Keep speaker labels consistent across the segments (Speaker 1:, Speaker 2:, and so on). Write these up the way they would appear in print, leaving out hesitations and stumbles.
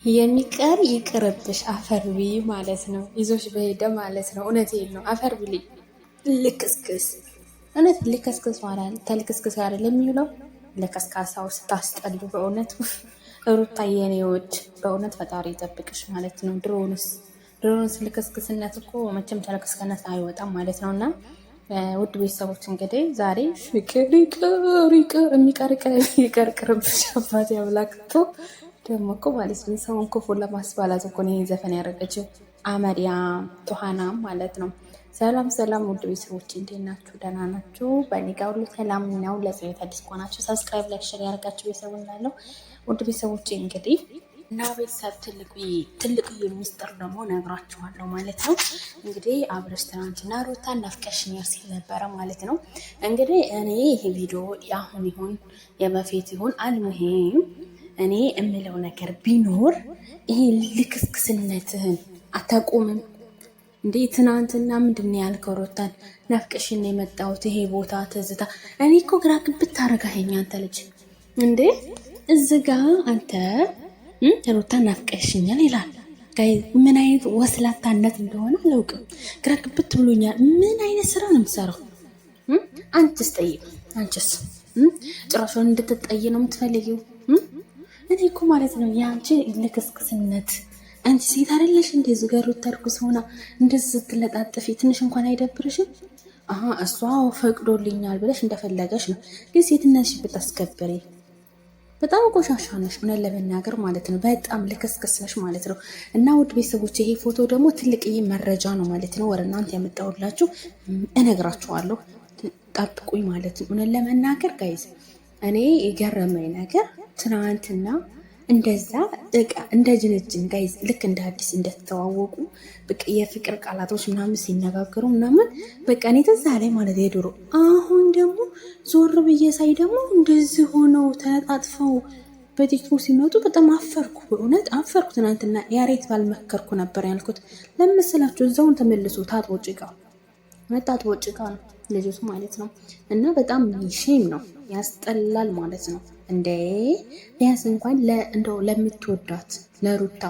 Speaker 1: የሚቀር ይቅርብሽ አፈርቢ ማለት ነው። ይዞሽ በሄደ ማለት ነው። እውነቴን ነው። አፈርቢ ልክስክስ እውነት ልከስክስ ማለት ተልክስክስ አይደለም የሚውለው ለከስካሳው ስታስጠሉ በእውነት ሩታ የኔዎች በእውነት ፈጣሪ ይጠብቅሽ ማለት ነው። ድሮንስ ልክስክስነት እኮ መቼም ተልክስክነት አይወጣም ማለት ነው። እና ውድ ቤተሰቦች እንግዲህ ዛሬ ፍቅር ይቅር ይቅርብሽ አባቴ አምላክቶ ደግሞ እኮ ማለት ነው ሰውን ክፉ ለማስባላት እኮ ነው ይሄን ዘፈን ያደረገችው አመሪያም ቱሃናም ማለት ነው። ሰላም ሰላም ውድ ቤተሰቦች እንዴት ናችሁ? ደህና ናችሁ? በእኔ ጋር ሁሉ ሰላም ነው። ለዚህ አዲስ ከሆናችሁ ሰብስክራይብ፣ ላይክ፣ ሼር ያደርጋችሁ ቤተሰብ እንዳለው ውድ ቤተሰቦች እንግዲህ እና ቤተሰብ ትልቅ ሚስጥር ደግሞ ነግራችኋለሁ ማለት ነው። እንግዲህ አብረሽ ትናንትና ሩታን ናፍቀሽኛል ሲል ነበረ ማለት ነው። እንግዲህ እኔ ይሄ ቪዲዮ የአሁን ይሁን የበፊት ይሁን አልሙሂም እኔ የምለው ነገር ቢኖር ይሄ ልክስክስነትህን አታቆምም እንዴ? ትናንትና ምንድን ነው ያልከው? ሩታን ናፍቀሽኝ ነው የመጣሁት ይሄ ቦታ ትዝታ። እኔ እኮ ግራ ግብት ታረጋኸኝ አንተ ልጅ እንዴ! እዚህ ጋ አንተ ሩታን ናፍቀሽኛል ይላል። ምን አይነት ወስላታነት እንደሆነ አላውቅም። ግራ ግብት ብሎኛል። ምን አይነት ስራ ነው የምትሰራው? አንቺስ ጠይቅ። አንቺስ ጭራሹን እንድትጠይ ነው የምትፈልጊው? እኔ እኮ ማለት ነው የአንቺ ልክስክስነት። አንቺ ሴት አይደለሽ እንዴ? ዝገሩት ተርኩስ ሆና እንደዚህ ስትለጣጥፊ ትንሽ እንኳን አይደብርሽም? እሷ ፈቅዶልኛል ብለሽ እንደፈለገሽ ነው። ግን ሴትነትሽ ብታስከብሪ። በጣም ቆሻሻ ነሽ እውነት ለመናገር ማለት ነው። በጣም ልክስክስ ነሽ ማለት ነው። እና ውድ ቤተሰቦች ይሄ ፎቶ ደግሞ ትልቅዬ መረጃ ነው ማለት ነው። ወደ እናንተ ያመጣሁላችሁ እነግራችኋለሁ። ጠብቁኝ ማለት ነው። እውነት ለመናገር ጋይዝ እኔ የገረመኝ ነገር ትናንትና እንደዛ እንደ ጅንጅን ጋይዝ ልክ እንደ አዲስ እንደተዋወቁ በቃ የፍቅር ቃላቶች ምናምን ሲነጋገሩ ምናምን በቃ እኔ ተዛ ላይ ማለት የድሮ አሁን ደግሞ ዞር ብዬ ሳይ ደግሞ እንደዚህ ሆነው ተነጣጥፈው በቲክቶክ ሲመጡ በጣም አፈርኩ። በእውነት አፈርኩ። ትናንትና ያሬት ባልመከርኩ ነበር ያልኩት። ለምስላችሁ እዛውን ተመልሶ ታጥቦ ጭቃ ነው ልጅቱ ማለት ነው። እና በጣም ሼም ነው፣ ያስጠላል ማለት ነው። እንዴ ቢያንስ እንኳን እንደው ለምትወዳት ለሩታ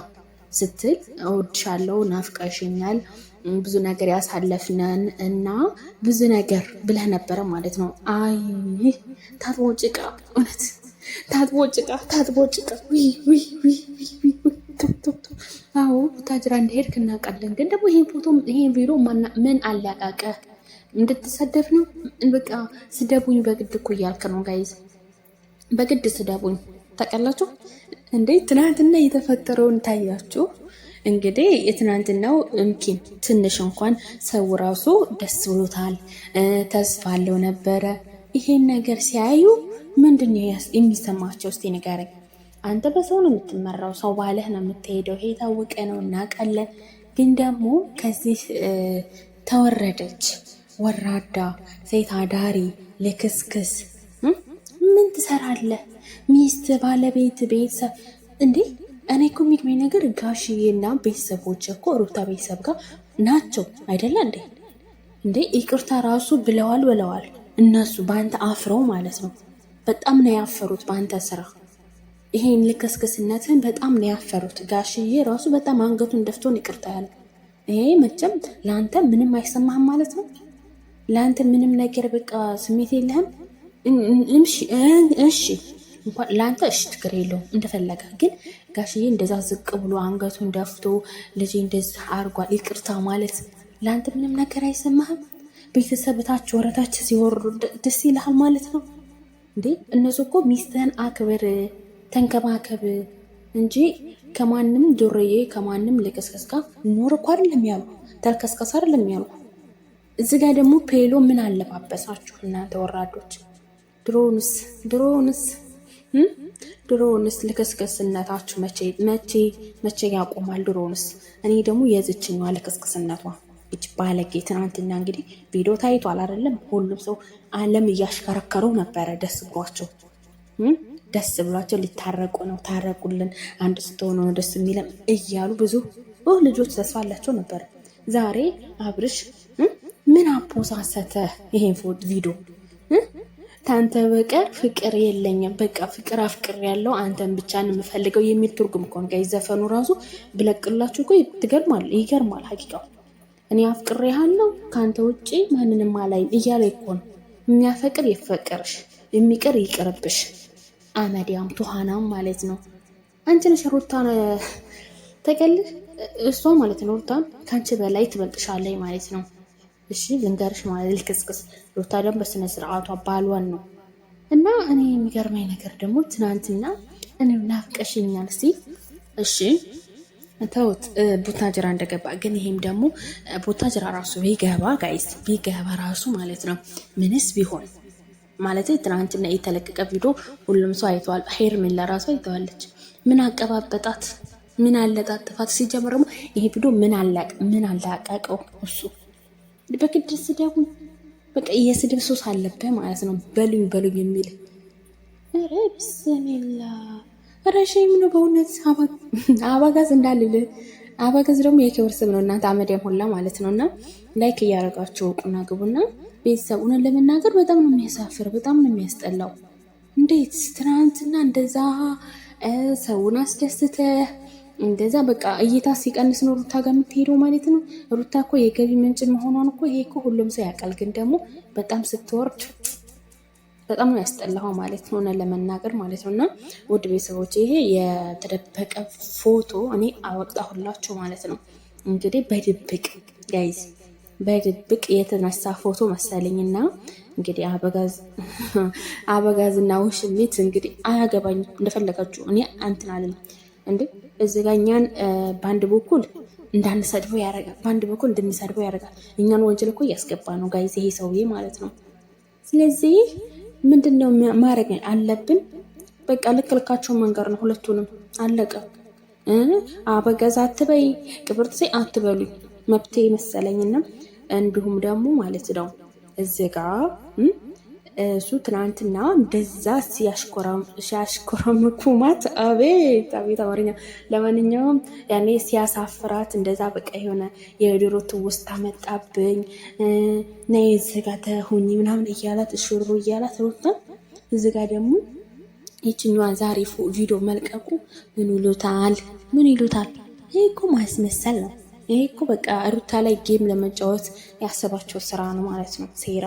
Speaker 1: ስትል እወድሻለሁ፣ ናፍቀሽኛል፣ ብዙ ነገር ያሳለፍነን እና ብዙ ነገር ብለህ ነበረ ማለት ነው። አይ ታጥቦ ጭቃ፣ እውነት ታጥቦ ጭቃ። አዎ ታጅራ እንደሄድክ እናውቃለን። ግን ደግሞ ይሄን ቪዲዮ ምን አላቃቀ? እንድትሰደብ ነው? በቃ ስደቡኝ በግድ እኮ እያልክ ነው ጋይዝ። በግድ ስደቡኝ ታውቃላችሁ እንዴ? ትናንትና የተፈጠረውን ታያችሁ። እንግዲህ የትናንትናው እምኪን ትንሽ እንኳን ሰው ራሱ ደስ ብሎታል፣ ተስፋ አለው ነበረ። ይሄን ነገር ሲያዩ ምንድን ነው የሚሰማቸው? እስቲ ንገረኝ። አንተ በሰው ነው የምትመራው፣ ሰው ባለህ ነው የምትሄደው። ይሄ የታወቀ ነው እናውቃለን። ግን ደግሞ ከዚህ ተወረደች ወራዳ ሴት አዳሪ ልክስክስ ምን ትሰራለህ? ሚስት፣ ባለቤት፣ ቤተሰብ እንዴ! እኔ እኮ የሚገርመኝ ነገር ጋሽዬና ቤተሰቦች እኮ ሩታ ቤተሰብ ጋር ናቸው አይደለ እንዴ? እንዴ ይቅርታ ራሱ ብለዋል እነሱ በአንተ አፍረው ማለት ነው። በጣም ነው ያፈሩት በአንተ ስራ። ይሄን ልክስክስነትን በጣም ነው ያፈሩት። ጋሽዬ ራሱ በጣም አንገቱን ደፍቶን ይቅርታ ያለ። ይሄ መቼም ለአንተ ምንም አይሰማህም ማለት ነው። ለአንተ ምንም ነገር በቃ ስሜት የለህም። እሺ እንኳን ለአንተ እሺ ችግር የለውም እንደፈለገ። ግን ጋሽዬ እንደዛ ዝቅ ብሎ አንገቱን ደፍቶ ልጄ እንደዚህ አርጓል ይቅርታ ማለት ለአንተ ምንም ነገር አይሰማህም? ቤተሰብ ታች ወረታች ሲወርዱ ደስ ይልሃል ማለት ነው እንዴ? እነሱ እኮ ሚስትህን አክብር ተንከባከብ እንጂ ከማንም ጆሮዬ ከማንም ልቅስቅስ ጋር ኖር እኮ አይደለም ያሉ፣ ተልከስከስ አይደለም ያሉ። እዚህ ጋር ደግሞ ፔሎ ምን አለባበሳችሁ እናንተ ወራዶች? ድሮውንስ ልክስክስነታችሁ መቼ ያቆማል? ድሮውንስ እኔ ደግሞ የዝችኛዋ ልክስክስነቷ እጅ ባለጌ። ትናንትና እንግዲህ ቪዲዮ ታይቷል አይደለም? ሁሉም ሰው ዓለም እያሽከረከረው ነበረ ደስ ብሏቸው ሊታረቁ ነው፣ ታረቁልን፣ አንድ ስትሆኑ ነው ደስ የሚለም እያሉ ብዙ ልጆች ተስፋ አላቸው ነበር። ዛሬ አብርሽ ምን አፖሳሰተ? ይሄን ቪዲዮ ታንተ በቀር ፍቅር የለኝም፣ በቃ ፍቅር አፍቅር ያለው አንተን ብቻ ነው የምፈልገው የሚል ትርጉም እኮ ነው ጋይስ። ዘፈኑ ራሱ ብለቅላችሁ እኮ ይገርማል ሀቂቃው። እኔ አፍቅሬሃለሁ ከአንተ ውጪ ማንንም አላይም እያለ እኮ ነው። የሚያፈቅር ይፈቀርሽ፣ የሚቀር ይቅርብሽ። አመዲያም ቱሃናም ማለት ነው። አንቺ ነሽ ሩታን ተቀልሽ እሷ ማለት ነው። ሩታን ከአንቺ በላይ ትበልጥሻለች ማለት ነው። እሺ ልንገርሽ ማለት ልክስክስ። ሩታ ደግሞ በስነ ስርዓቷ ባሏን ነው። እና እኔ የሚገርመኝ ነገር ደግሞ ትናንትና እኔ ናፍቀሽኛል ሲል እሺ ተውት ቡታጅራ እንደገባ ግን ይሄም ደግሞ ቡታጅራ ራሱ ቢገባ ጋይስ ቢገባ ራሱ ማለት ነው ምንስ ቢሆን ማለት ትናንትና የተለቀቀ ቪዲዮ ሁሉም ሰው አይተዋል። ሄርሜላ ራሱ አይተዋለች። ምን አቀባበጣት፣ ምን አለጣጥፋት። ሲጀምር ደግሞ ይሄ ቪዲዮ ምን አላቀቀው እሱ በግድ ስደቡ በቃ የስድብ ሶስ አለበት ማለት ነው። በሉኝ የሚል ኧረ ብስሚላ ረሽም ነው በእውነት አባጋዝ እንዳልል አባጋዝ ደግሞ የክብር ስም ነው እናንተ አመዳም ሁላ ማለት ነው። እና ላይክ እያደረጋችሁ ቁና ግቡና ቤተሰብ እውነት ለመናገር በጣም ነው የሚያሳፍር፣ በጣም ነው የሚያስጠላው። እንዴት ትናንትና እንደዛ ሰውን አስደስተ እንደዛ በቃ እይታ ሲቀንስ ነው ሩታ ጋር የምትሄደው ማለት ነው። ሩታ እኮ የገቢ ምንጭ መሆኗን እኮ ይሄ እኮ ሁሉም ሰው ያውቃል። ግን ደግሞ በጣም ስትወርድ በጣም ነው ያስጠላው ማለት ነው ለመናገር ማለት ነው። እና ውድ ቤተሰቦች ይሄ የተደበቀ ፎቶ እኔ አወጣሁላችሁ ማለት ነው። እንግዲህ በድብቅ ጋይዝ በድብቅ የተነሳ ፎቶ መሰለኝና እንግዲህ አበጋዝና ውሽሚት እንግዲህ አያገባኝ እንደፈለጋችሁ እኔ አንትን አልልም እንዴ። እዚህ ጋር እኛን በአንድ በኩል እንዳንሰድበው ያደርጋል፣ በአንድ በኩል እንድንሰድበው ያደርጋል። እኛን ወንጀል እኮ እያስገባ ነው ጋይዝ ይሄ ሰውዬ ማለት ነው። ስለዚህ ምንድነው ማድረግ አለብን? በቃ ልክልካቸውን መንገር ነው ሁለቱንም አለቀ። አበጋዝ አትበይ ቅብርት አትበሉኝ መብቴ መሰለኝና እንዲሁም ደግሞ ማለት ነው እዚህ ጋር እሱ ትናንትና እንደዛ ሲያሽኮረምኩማት አቤት አማርኛ። ለማንኛውም ያኔ ሲያሳፍራት እንደዛ በቃ የሆነ የድሮ ትውስታ መጣብኝ ነይ እዚህ ጋር ተሁኝ ምናምን እያላት እሹሩ እያላት ሩታ እዚህ ጋር ደግሞ ይችኛዋ ዛሬ ቪዲዮ መልቀቁ ምን ይሉታል? ይሄ እኮ ማስመሰል ነው። ይሄ እኮ በቃ ሩታ ላይ ጌም ለመጫወት ያሰባቸው ስራ ነው ማለት ነው። ሴራ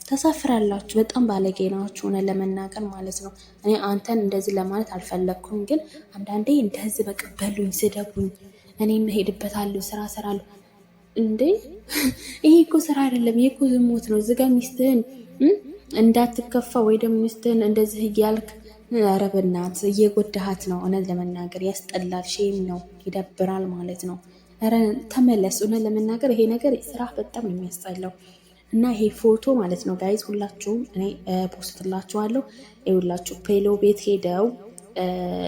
Speaker 1: ተሳፍራላችሁ። በጣም ባለጌ ናችሁ ሆነ ለመናገር ማለት ነው። እኔ አንተን እንደዚህ ለማለት አልፈለግኩም፣ ግን አንዳንዴ እንደዚህ በቃ በሉኝ፣ ስደቡኝ፣ እኔም እሄድበታለሁ፣ ስራ እሰራለሁ። እንዴ ይሄ እኮ ስራ አይደለም፣ ይሄ እኮ ዝሙት ነው። እዚጋ ሚስትህን እንዳትከፋ ወይ ደግሞ ሚስትህን እንደዚህ እያልክ ኧረ በእናትህ እየጎዳሃት ነው። እውነት ለመናገር ያስጠላል፣ ሼም ነው፣ ይደብራል ማለት ነው። ኧረ ተመለስ። እውነት ለመናገር ይሄ ነገር ስራ በጣም ነው የሚያስጠላው። እና ይሄ ፎቶ ማለት ነው ጋይዝ ሁላችሁም እኔ ፖስትላችኋለሁ። ይኸውላችሁ ፔሎ ቤት ሄደው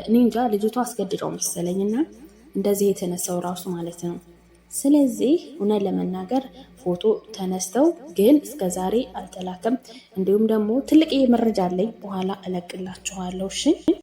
Speaker 1: እኔ እንጃ ልጅቷ አስገድደው መሰለኝ እና እንደዚህ የተነሳው ራሱ ማለት ነው። ስለዚህ እውነት ለመናገር ፎቶ ተነስተው ግን እስከዛሬ አልተላከም። እንዲሁም ደግሞ ትልቅ መረጃ አለኝ በኋላ እለቅላችኋለሁ። እሺ